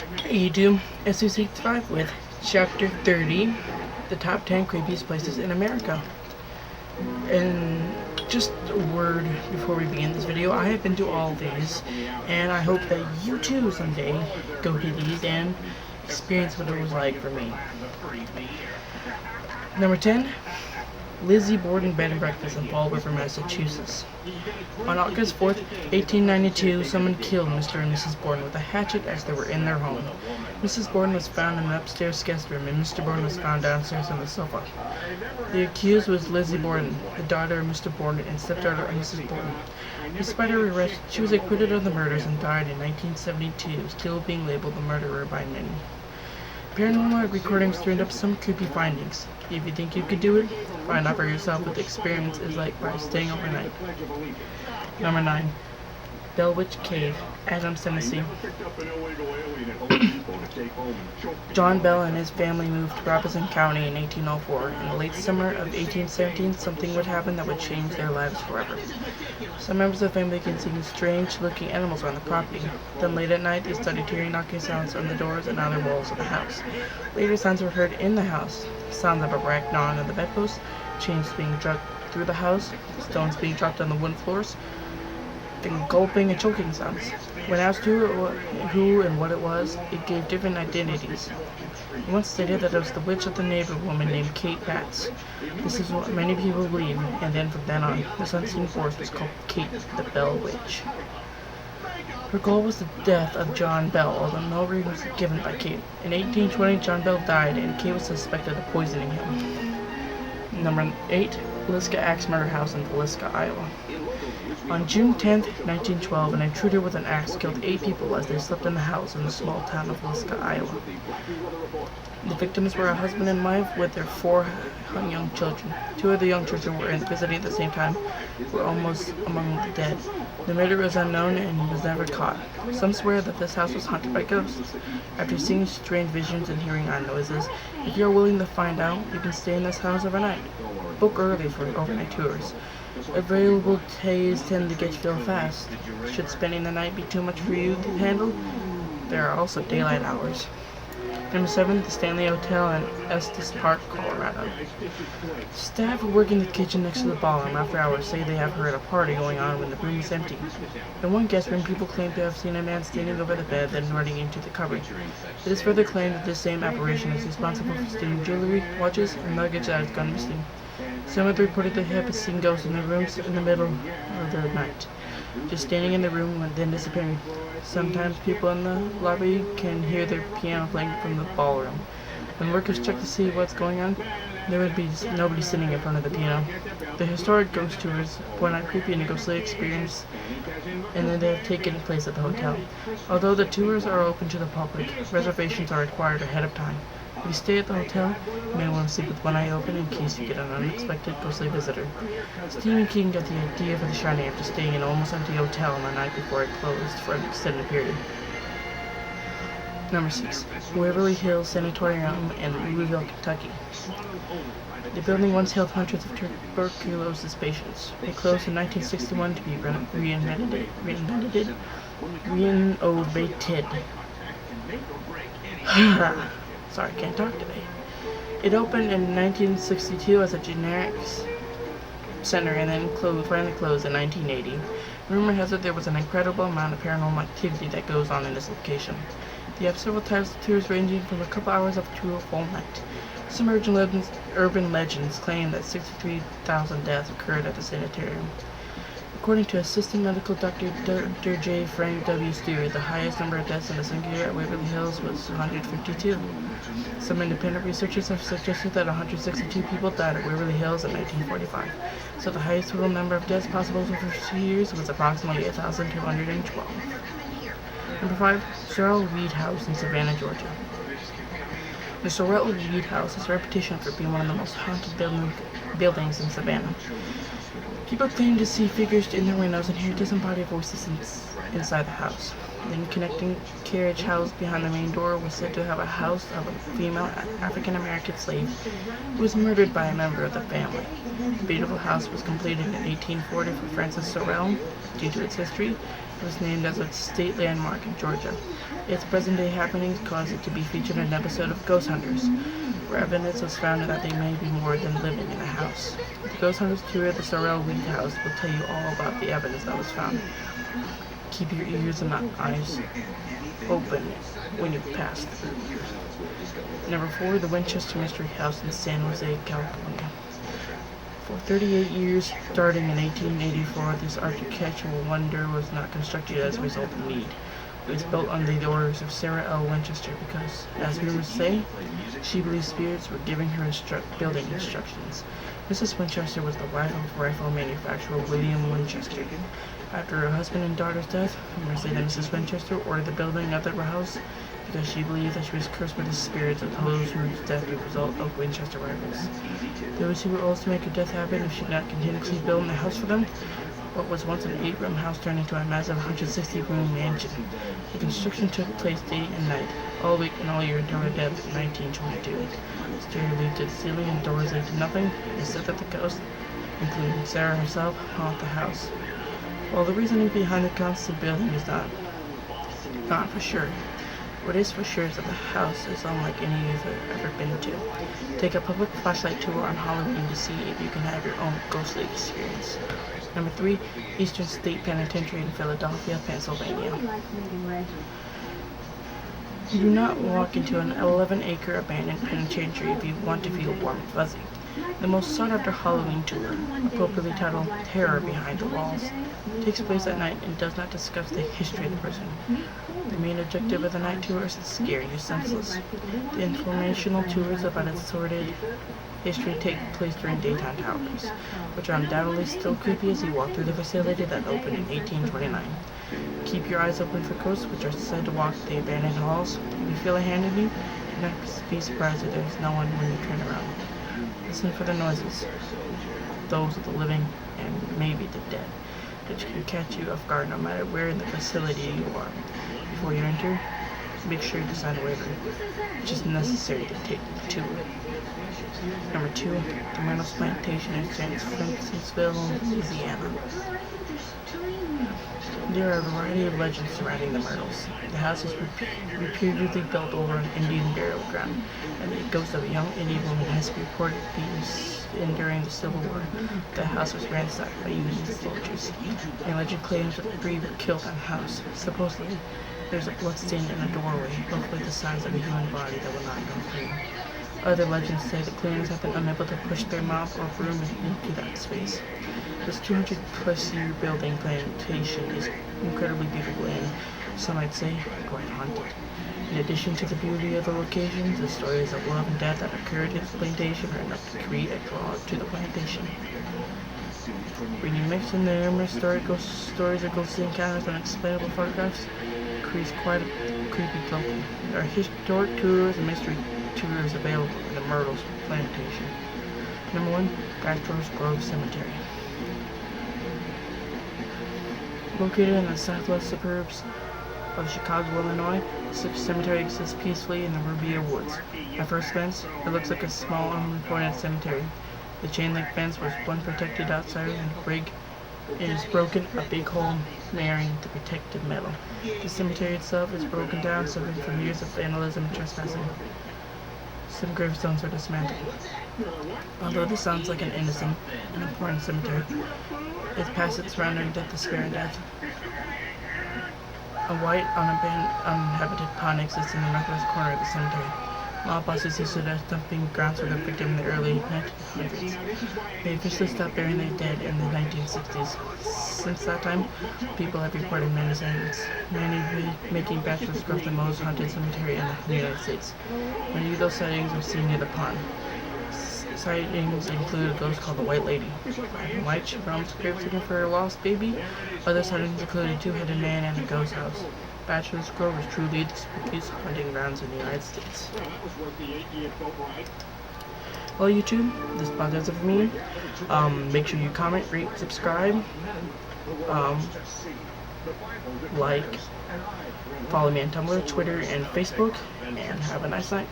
Hey YouTube, SU65 with Chapter 30, the top 10 creepiest places in America. And just a word before we begin this video, I have been to all of these, and I hope that you too someday go to these and experience what it was like for me. Number 10, Lizzie Borden Bed and Breakfast in Fall River, Massachusetts. On August 4th, 1892, someone killed Mr. and Mrs. Borden with a hatchet as they were in their home. Mrs. Borden was found in an upstairs guest room, and Mr. Borden was found downstairs on the sofa. The accused was Lizzie Borden, the daughter of Mr. Borden and stepdaughter of Mrs. Borden. Despite her arrest, she was acquitted of the murders and died in 1972, still being labeled the murderer by many. Paranormal recordings turned up some creepy findings. If you think you could do it, find out for yourself what the experience is like by staying overnight. Number 9. Bell Witch Cave, Adams, Tennessee. John Bell and his family moved to Robeson County in 1804. In the late summer of 1817, something would happen that would change their lives forever. Some members of the family began seeing strange-looking animals around the property. Then late at night, they started hearing knocking sounds on the doors and outer walls of the house. Later, sounds were heard in the house. Sounds of a rag gnawing on the bedpost, chains being dragged through the house, stones being dropped on the wooden floors, and gulping and choking sounds. When asked who and what it was, it gave different identities. It once stated that it was the witch of the neighbor woman named Kate Batts. This is what many people believe, and then from then on, this unseen force was called Kate the Bell Witch. Her goal was the death of John Bell, although no reason was given by Kate. In 1820, John Bell died, and Kate was suspected of poisoning him. Number 8. Villisca Axe Murder House in Villisca, Iowa. On June 10, 1912, an intruder with an axe killed 8 people as they slept in the house in the small town of Villisca, Iowa. The victims were a husband and wife with their 4 young children. 2 of the young children were visiting at the same time, were almost among the dead. The murderer is unknown and was never caught. Some swear that this house was haunted by ghosts. After seeing strange visions and hearing odd noises, if you are willing to find out, you can stay in this house overnight. Book early for overnight tours. Available days tend to get filled fast. Should spending the night be too much for you to handle, there are also daylight hours. Number 7, the Stanley Hotel in Estes Park, Colorado. Staff who work in the kitchen next to the ballroom after hours say they have heard a party going on when the room is empty. In one guest room, people claim to have seen a man standing over the bed, then running into the cupboard. It is further claimed that this same apparition is responsible for stealing jewelry, watches, and luggage that has gone missing. Some have reported they have seen ghosts in their rooms in the middle of the night, just standing in the room and then disappearing. Sometimes people in the lobby can hear their piano playing from the ballroom. When workers check to see what's going on, there would be nobody sitting in front of the piano. The historic ghost tours point out creepy and ghostly experience, and then they have taken place at the hotel. Although the tours are open to the public, reservations are required ahead of time. If you stay at the hotel, you may want to sleep with one eye open in case you get an unexpected ghostly visitor. Stephen King got the idea for The Shining after staying in an almost empty hotel on the night before it closed for an extended period. Number 6. Waverly Hills Sanatorium in Louisville, Kentucky. The building once held hundreds of tuberculosis patients. It closed in 1961 to be renovated. Sorry, can't talk today. It opened in 1962 as a generics center and then finally closed in 1980. Rumor has it there was an incredible amount of paranormal activity that goes on in this location. They have several types of tours ranging from a couple hours up to a full night. Some urban legends claim that 63,000 deaths occurred at the sanitarium. According to Assistant Medical Doctor Dr. J. Frank W. Stewart, the highest number of deaths in a single year at Waverly Hills was 152. Some independent researchers have suggested that 162 people died at Waverly Hills in 1945, so the highest total number of deaths possible for 2 years was approximately 1,212. Number 5, Sorrel Weed House in Savannah, Georgia. The Sorrel Weed House has a reputation for being one of the most haunted buildings in Savannah. People claim to see figures in their windows and hear disembodied voices inside the house. The connecting carriage housed behind the main door was said to have a house of a female African-American slave who was murdered by a member of the family. The beautiful house was completed in 1840 for Francis Sorrel. Due to its history, It was named as a state landmark in Georgia. Its present-day happenings caused it to be featured in an episode of Ghost Hunters, where evidence was found that they may be more than living in a house. The Ghost Hunters tour of the Sorrel Weed House will tell you all about the evidence that was found. Keep your ears and eyes open when you pass through. Number 4, the Winchester Mystery House in San Jose, California. For 38 years, starting in 1884, this architectural wonder was not constructed as a result of need. It was built under the orders of Sarah L. Winchester because, as rumors say, she believed spirits were giving her building instructions. Mrs. Winchester was the wife of rifle manufacturer William Winchester. After her husband and daughter's death, rumors say that Mrs. Winchester ordered the building of the house because she believed that she was cursed by the spirits of those whose death was a result of Winchester rifles. Those who were also to make her death happen if she did not continuously build a house for them. What was once an 8-room house turned into a massive 160-room mansion. The construction took place day and night, all week and all year until her death in 1922. Stairs lead to the ceiling and doors lead to nothing. It is said that the ghost, including Sarah herself, haunt the house. While the reasoning behind the constant building is not for sure, what is for sure is that the house is unlike any you've ever been to. Take a public flashlight tour on Halloween to see if you can have your own ghostly experience. Number 3, Eastern State Penitentiary in Philadelphia, Pennsylvania. Do not walk into an 11-acre abandoned penitentiary if you want to feel warm and fuzzy. The most sought-after Halloween tour, appropriately titled Terror Behind the Walls, takes place at night and does not discuss the history of the prison. The main objective of the night tour is to scare you senseless. The informational tours about its sordid history take place during daytime hours, which are undoubtedly still creepy as you walk through the facility that opened in 1829. Keep your eyes open for ghosts, which are said to walk the abandoned halls. If you feel a hand in you, do not be surprised that there is no one when you turn around. Listen for the noises, those of the living and maybe the dead, which can catch you off guard no matter where in the facility you are. Before you enter, make sure you sign a waiver, which is necessary to take the tour. Number 2, the Myrtles Plantation in San Francisco, Louisiana. There are a variety of legends surrounding the Myrtles. The house is reputedly built over an Indian burial ground, and the ghost of a young Indian woman has reported being seen during the Civil War. The house was ransacked by Union soldiers. A legend claims that 3 were killed in the house. Supposedly, there's a blood stain in a doorway, roughly the size of a human body that will not go through. Other legends say the cleaners have been unable to push their mop or broom into that space. This 200-plus-year building plantation is incredibly beautiful and, some might say, quite haunted. In addition to the beauty of the locations, the stories of love and death that occurred at the plantation are enough to create a draw to the plantation. When you mix in the numerous stories of ghostly encounters and unexplainable photographs, it creates quite a creepy couple. There are historic tours and mystery tours available in the Myrtles Plantation. Number 1, Gastro's Grove Cemetery. Located in the southwest suburbs of Chicago, Illinois, the cemetery exists peacefully in the Rubia Woods. At first glance, it looks like a small, unreported cemetery. The chain-link fence was one protected outsider and it is broken, a big hole marring the protective metal. The cemetery itself is broken down, suffering from years of vandalism and trespassing. Some gravestones are dismantled. Although this sounds like an innocent and important cemetery, its past its surrounding death, despair, and death. A white, uninhabited pond exists in the northwest corner of the cemetery. Mob bosses used it as dumping grounds for the victim in the early 1900s. They officially stopped burying their dead in the 1960s. Since that time, people have reported many sightings, many making Bachelor's Grove the most haunted cemetery in the United States. Many of those sightings were seen near the pond. Sightings include a ghost called the White Lady. White, she roams the grave looking for her lost baby. Other sightings include a 2-headed man and a ghost house. Bachelor's Grove is truly the spookiest hunting grounds in the United States. Well, YouTube, this podcast is for me. Make sure you comment, rate, subscribe, like, follow me on Tumblr, Twitter, and Facebook, and have a nice night.